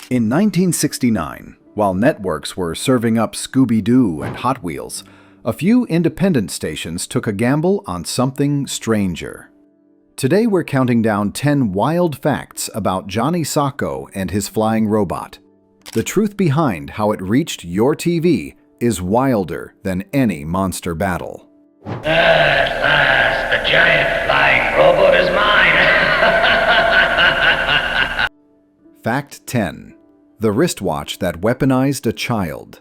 In 1969, while networks were serving up Scooby-Doo and Hot Wheels, a few independent stations took a gamble on something stranger. Today we're counting down 10 wild facts about Johnny Sako and his flying robot. The truth behind how it reached your TV is wilder than any monster battle. At last, the giant flying robot is mine! Fact 10. The wristwatch that weaponized a child.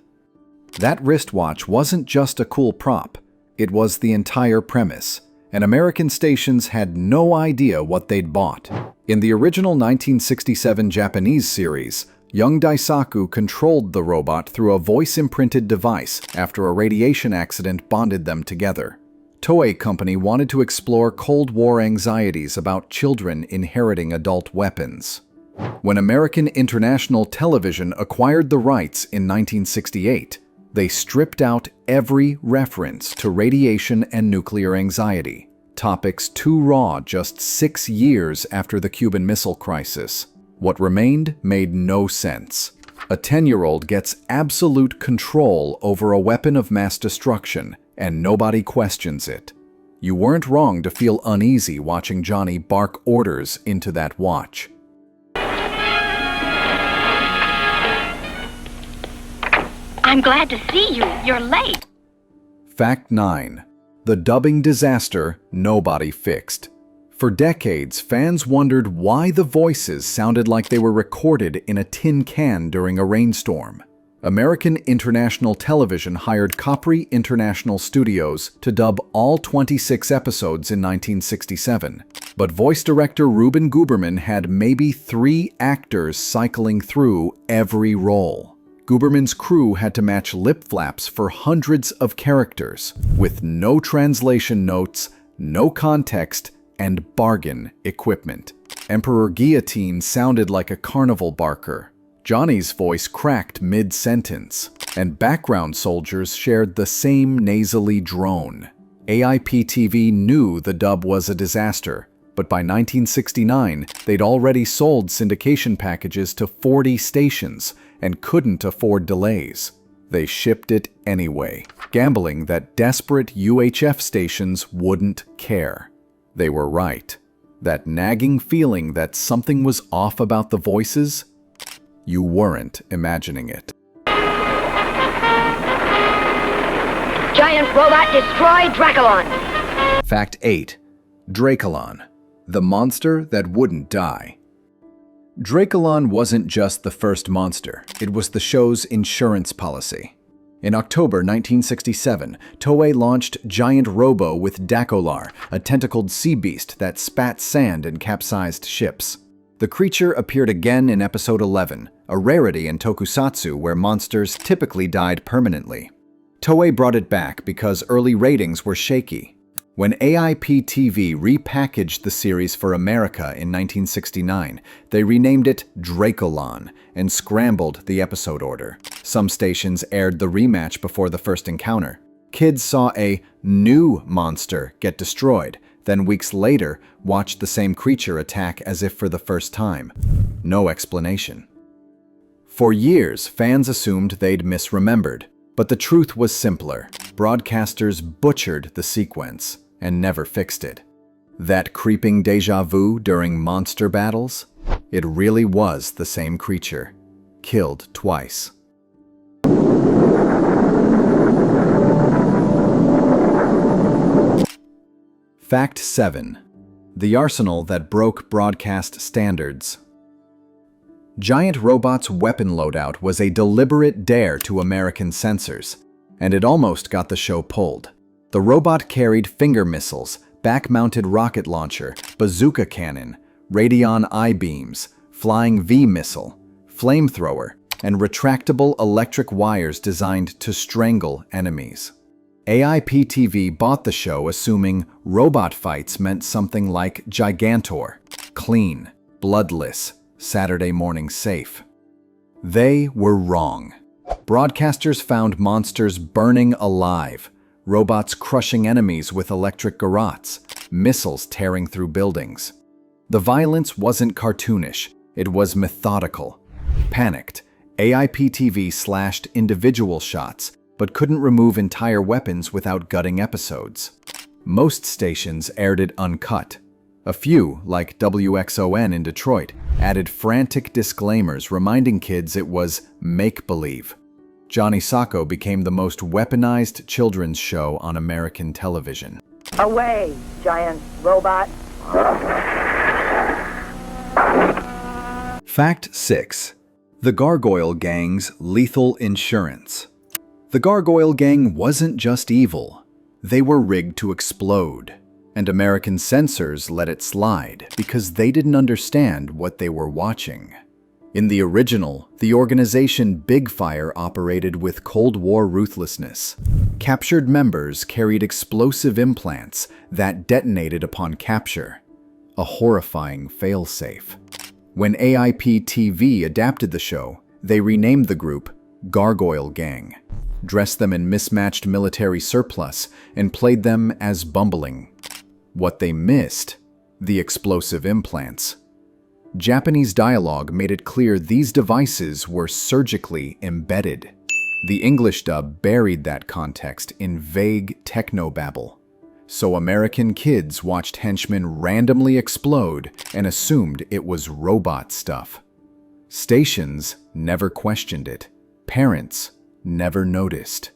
That wristwatch wasn't just a cool prop, it was the entire premise, and American stations had no idea what they'd bought. In the original 1967 Japanese series, young Daisaku controlled the robot through a voice-imprinted device after a radiation accident bonded them together. Toei Company wanted to explore Cold War anxieties about children inheriting adult weapons. When American International Television acquired the rights in 1968, they stripped out every reference to radiation and nuclear anxiety, topics too raw just 6 years after the Cuban Missile Crisis. What remained made no sense. A 10-year-old gets absolute control over a weapon of mass destruction, and nobody questions it. You weren't wrong to feel uneasy watching Johnny bark orders into that watch. I'm glad to see you. You're late. Fact 9. The dubbing disaster nobody fixed. For decades, fans wondered why the voices sounded like they were recorded in a tin can during a rainstorm. American International Television hired Capri International Studios to dub all 26 episodes in 1967. But voice director Ruben Guberman had maybe 3 actors cycling through every role. Guberman's crew had to match lip flaps for hundreds of characters, with no translation notes, no context, and bargain equipment. Emperor Guillotine sounded like a carnival barker. Johnny's voice cracked mid-sentence, and background soldiers shared the same nasally drone. AIP-TV knew the dub was a disaster, but by 1969, they'd already sold syndication packages to 40 stations and couldn't afford delays. They shipped it anyway, gambling that desperate UHF stations wouldn't care. They were right. That nagging feeling that something was off about the voices? You weren't imagining it. Giant robot destroy Draculon. Fact 8. Draculon, the monster that wouldn't die. Draculon wasn't just the first monster, it was the show's insurance policy. In October 1967, Toei launched Giant Robo with Dakolar, a tentacled sea beast that spat sand and capsized ships. The creature appeared again in episode 11, a rarity in Tokusatsu where monsters typically died permanently. Toei brought it back because early ratings were shaky. When AIP-TV repackaged the series for America in 1969, they renamed it Draculon and scrambled the episode order. Some stations aired the rematch before the first encounter. Kids saw a new monster get destroyed, then weeks later watched the same creature attack as if for the first time. No explanation. For years, fans assumed they'd misremembered, but the truth was simpler. Broadcasters butchered the sequence and never fixed it. That creeping deja vu during monster battles? It really was the same creature, killed twice. Fact 7. The arsenal that broke broadcast standards. Giant Robot's weapon loadout was a deliberate dare to American censors, and it almost got the show pulled. The robot carried finger missiles, back-mounted rocket launcher, bazooka cannon, radion I-beams, flying V-missile, flamethrower, and retractable electric wires designed to strangle enemies. AIP-TV bought the show assuming robot fights meant something like Gigantor, clean, bloodless, Saturday morning safe. They were wrong. Broadcasters found monsters burning alive, robots crushing enemies with electric garrots, missiles tearing through buildings. The violence wasn't cartoonish, it was methodical. Panicked, AIPTV slashed individual shots, but couldn't remove entire weapons without gutting episodes. Most stations aired it uncut. A few, like WXON in Detroit, added frantic disclaimers reminding kids it was make-believe. Johnny Sako became the most weaponized children's show on American television. Away, giant robot. Fact 6. The Gargoyle Gang's lethal insurance. The Gargoyle Gang wasn't just evil. They were rigged to explode, and American censors let it slide because they didn't understand what they were watching. In the original, the organization Big Fire operated with Cold War ruthlessness. Captured members carried explosive implants that detonated upon capture. A horrifying failsafe. When AIP-TV adapted the show, they renamed the group Gargoyle Gang, dressed them in mismatched military surplus, and played them as bumbling. What they missed? The explosive implants. Japanese dialogue made it clear these devices were surgically embedded. The English dub buried that context in vague technobabble. So American kids watched henchmen randomly explode and assumed it was robot stuff. Stations never questioned it. Parents never noticed.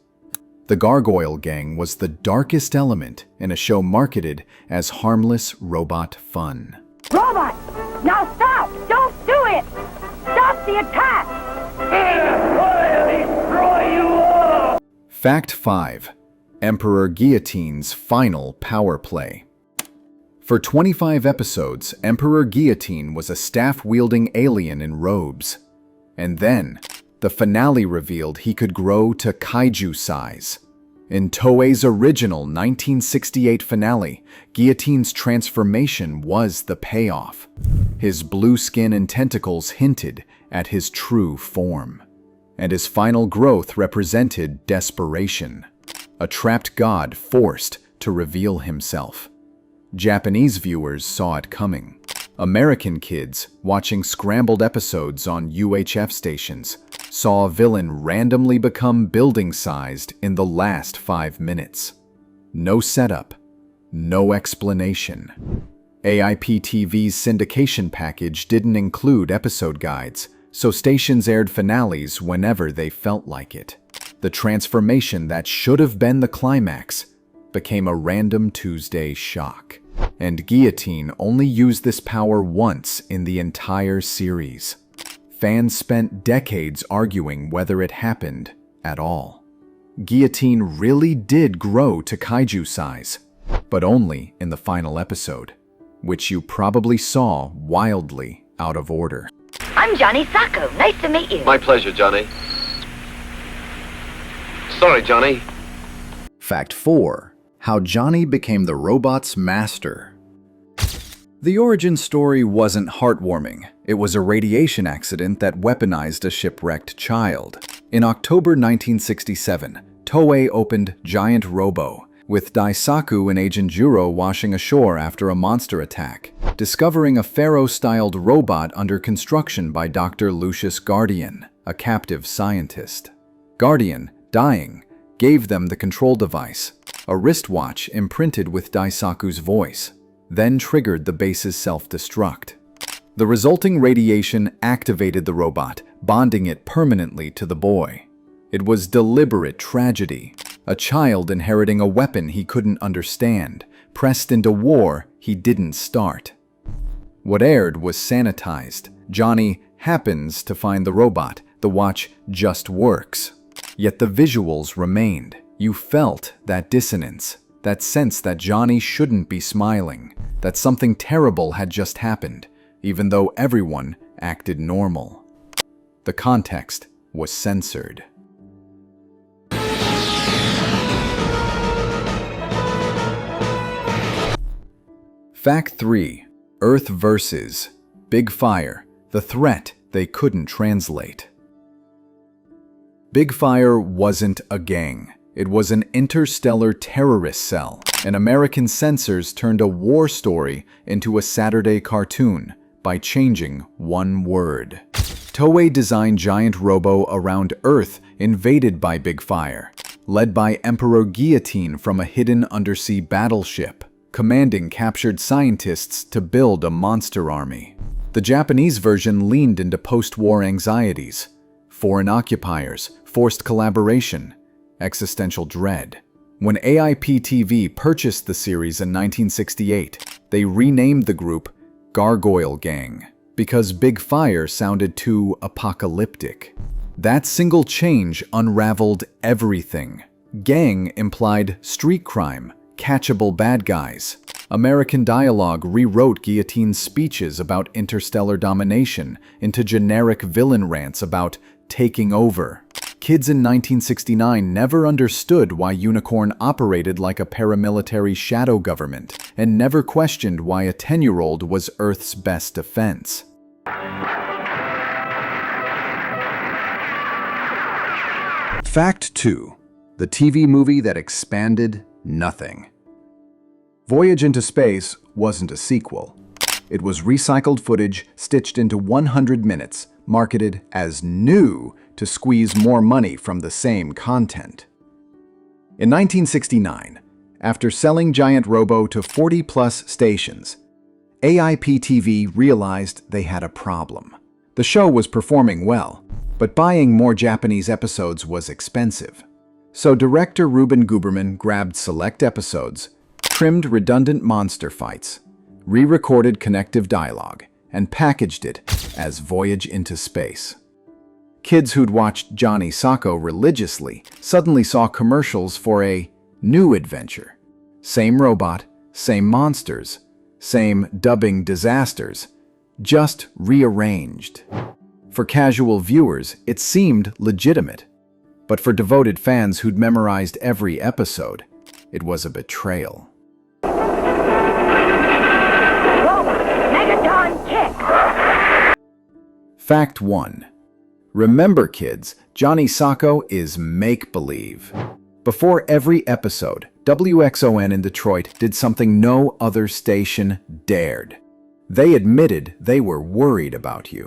The Gargoyle Gang was the darkest element in a show marketed as harmless robot fun. Robot! Now stop! Don't do it! Stop the attack! I'll destroy you all! Fact 5. Emperor Guillotine's final power play. For 25 episodes, Emperor Guillotine was a staff-wielding alien in robes. And then, the finale revealed he could grow to kaiju size. In Toei's original 1968 finale, Guillotine's transformation was the payoff. His blue skin and tentacles hinted at his true form. And his final growth represented desperation. A trapped god forced to reveal himself. Japanese viewers saw it coming. American kids, watching scrambled episodes on UHF stations, saw a villain randomly become building-sized in the last 5 minutes. No setup, no explanation. AIP-TV's syndication package didn't include episode guides, so stations aired finales whenever they felt like it. The transformation that should have been the climax became a random Tuesday shock. And Guillotine only used this power once in the entire series. Fans spent decades arguing whether it happened at all. Guillotine really did grow to kaiju size, but only in the final episode, which you probably saw wildly out of order. I'm Johnny Sako. Nice to meet you. My pleasure, Johnny. Sorry, Johnny. Fact 4. How Johnny became the robot's master. The origin story wasn't heartwarming. It was a radiation accident that weaponized a shipwrecked child. In October 1967, Toei opened Giant Robo, with Daisaku and Agent Juro washing ashore after a monster attack, discovering a pharaoh-styled robot under construction by Dr. Lucius Guardian, a captive scientist. Guardian, dying, gave them the control device, a wristwatch imprinted with Daisaku's voice, then triggered the base's self-destruct. The resulting radiation activated the robot, bonding it permanently to the boy. It was deliberate tragedy, a child inheriting a weapon he couldn't understand, pressed into war he didn't start. What aired was sanitized. Johnny happens to find the robot. The watch just works. Yet the visuals remained. You felt that dissonance, that sense that Johnny shouldn't be smiling, that something terrible had just happened, even though everyone acted normal. The context was censored. Fact 3. Earth versus Big Fire, the threat they couldn't translate. Big Fire wasn't a gang. It was an interstellar terrorist cell. And American censors turned a war story into a Saturday cartoon by changing one word. Toei designed Giant Robo around Earth invaded by big fire, led by Emperor Guillotine from a hidden undersea battleship, commanding captured scientists to build a monster army. The Japanese version leaned into post-war anxieties, foreign occupiers, forced collaboration, existential dread. When AIP-TV purchased the series in 1968, they renamed the group Gargoyle Gang because Big Fire sounded too apocalyptic. That single change unraveled everything. Gang implied street crime, catchable bad guys. American dialogue rewrote Guillotine's speeches about interstellar domination into generic villain rants about taking over. Kids in 1969 never understood why Unicorn operated like a paramilitary shadow government and never questioned why a 10-year-old was Earth's best defense. Fact 2. The TV movie that expanded nothing. Voyage into Space wasn't a sequel. It was recycled footage stitched into 100 minutes, marketed as new to squeeze more money from the same content. In 1969, after selling Giant Robo to 40-plus stations, AIP-TV realized they had a problem. The show was performing well, but buying more Japanese episodes was expensive. So director Ruben Guberman grabbed select episodes, trimmed redundant monster fights, re-recorded connective dialogue, and packaged it as Voyage into Space. Kids who'd watched Johnny Sako religiously suddenly saw commercials for a new adventure. Same robot, same monsters, same dubbing disasters, just rearranged. For casual viewers, it seemed legitimate. But for devoted fans who'd memorized every episode, it was a betrayal. Whoa! Megaton kick! Fact 1. Remember, kids, Johnny Sako is make-believe. Before every episode, WXON in Detroit did something no other station dared. They admitted they were worried about you.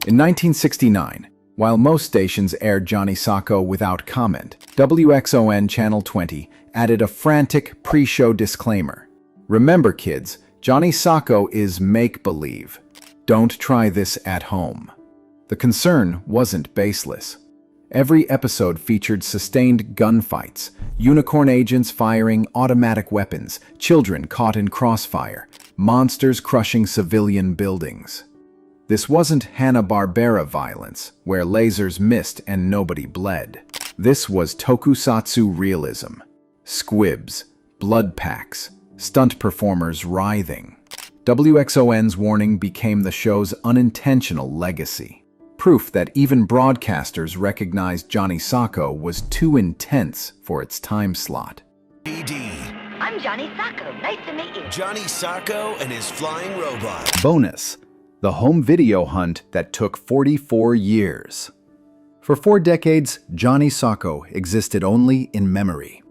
In 1969, while most stations aired Johnny Sako without comment, WXON Channel 20 added a frantic pre-show disclaimer. Remember, kids, Johnny Sako is make-believe. Don't try this at home. The concern wasn't baseless. Every episode featured sustained gunfights, unicorn agents firing automatic weapons, children caught in crossfire, monsters crushing civilian buildings. This wasn't Hanna-Barbera violence, where lasers missed and nobody bled. This was Tokusatsu realism. Squibs, blood packs, stunt performers writhing. WXON's warning became the show's unintentional legacy. Proof that even broadcasters recognized Johnny Sako was too intense for its time slot. I'm Johnny Sako. Nice to meet you. Johnny Sako and his flying robot. Bonus: the home video hunt that took 44 years. For 4 decades, Johnny Sako existed only in memory,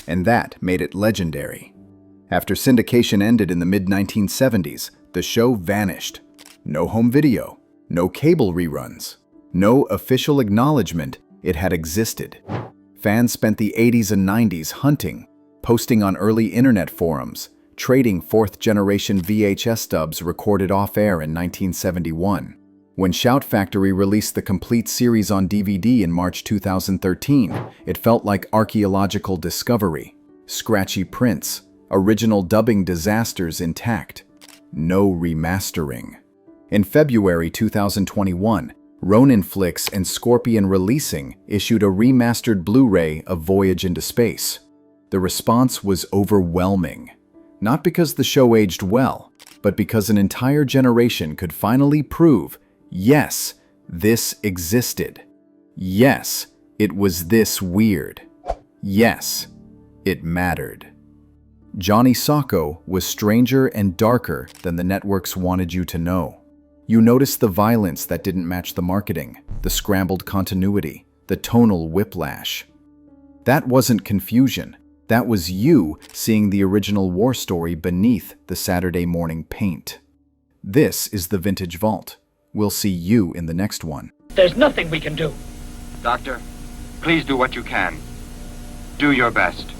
and that made it legendary. After syndication ended in the mid-1970s, the show vanished. No home video, no cable reruns, no official acknowledgement it had existed. Fans spent the 80s and 90s hunting, posting on early internet forums, trading 4th-generation VHS stubs recorded off-air in 1971. When Shout Factory released the complete series on DVD in March 2013, it felt like archaeological discovery. Scratchy prints, original dubbing disasters intact, no remastering. In February 2021, Ronin Flicks and Scorpion Releasing issued a remastered Blu-ray of Voyage into Space. The response was overwhelming. Not because the show aged well, but because an entire generation could finally prove, yes, this existed. Yes, it was this weird. Yes, it mattered. Johnny Sako was stranger and darker than the networks wanted you to know. You noticed the violence that didn't match the marketing, the scrambled continuity, the tonal whiplash. That wasn't confusion. That was you seeing the original war story beneath the Saturday morning paint. This is the Vintage Vault. We'll see you in the next one. There's nothing we can do. Doctor, please do what you can. Do your best.